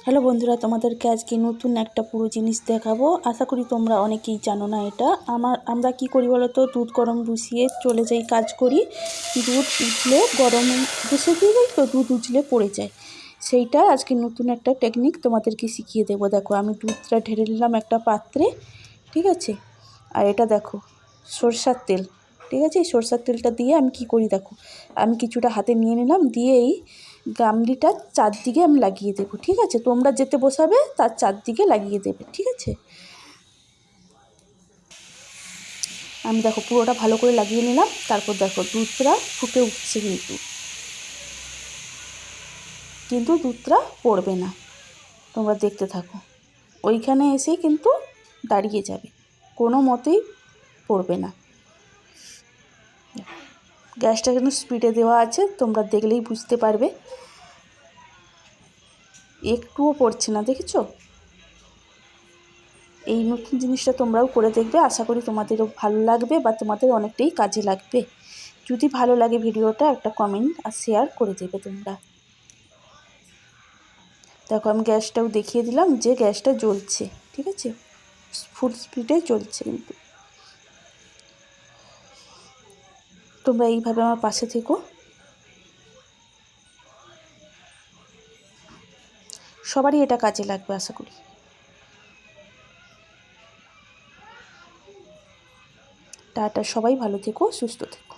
Hello বন্ধুরা, তোমাদেরকে আজকে নতুন একটা পুরো জিনিস দেখাবো। আশা করি তোমরা অনেকেই জানো না এটা। আমরা কি করি বলো তো, দুধ গরম বসিয়ে চলে যাই কাজ করি। দুধ উঠলে গরম বসে দিয়ে যাই তো দুধ উঠলে পড়ে যায়। সেইটা আজকে নতুন একটা টেকনিক তোমাদেরকে শিখিয়ে দেবো। দেখো, আমি দুধটা ঢেলে নিলাম একটা পাত্রে, ঠিক আছে। আর এটা দেখো সরষার তেল, ঠিক আছে। এই সরষার তেলটা দিয়ে আমি কি করি দেখো, আমি কিছুটা হাতে নিয়ে নিলাম, দিয়ে এই গামলিটার চারদিকে আমি লাগিয়ে দেবো, ঠিক আছে। তোমরা যেতে বসাবে তার চারদিকে লাগিয়ে দেবে, ঠিক আছে। আমি দেখো পুরোটা ভালো করে লাগিয়ে নিলাম। তারপর দেখো দুধটা ফুটে উঠছে, কিন্তু দুধটা পড়বে না। তোমরা দেখতে থাকো, ওইখানে এসেই কিন্তু দাঁড়িয়ে যাবে, কোনো মতেই পড়বে না। গ্যাসটা কিন্তু স্পিডে দেওয়া আছে, তোমরা দেখলেই বুঝতে পারবে। একটুও পড়ছে না, দেখেছো। এই নতুন জিনিসটা তোমরাও করে দেখবে, আশা করি তোমাদেরও ভালো লাগবে বা তোমাদের অনেকটাই কাজে লাগবে। যদি ভালো লাগে ভিডিওটা একটা কমেন্ট আর শেয়ার করে দেবে তোমরা। দেখো আমি গ্যাসটাও দেখিয়ে দিলাম যে গ্যাসটা জ্বলছে, ঠিক আছে, ফুল স্পিডে জ্বলছে। কিন্তু তোমরা এইভাবে আমার পাশে থেকো, সবারই এটা কাজে লাগবে আশা করি। টাটা, সবাই ভালো থেকো, সুস্থ থেকো।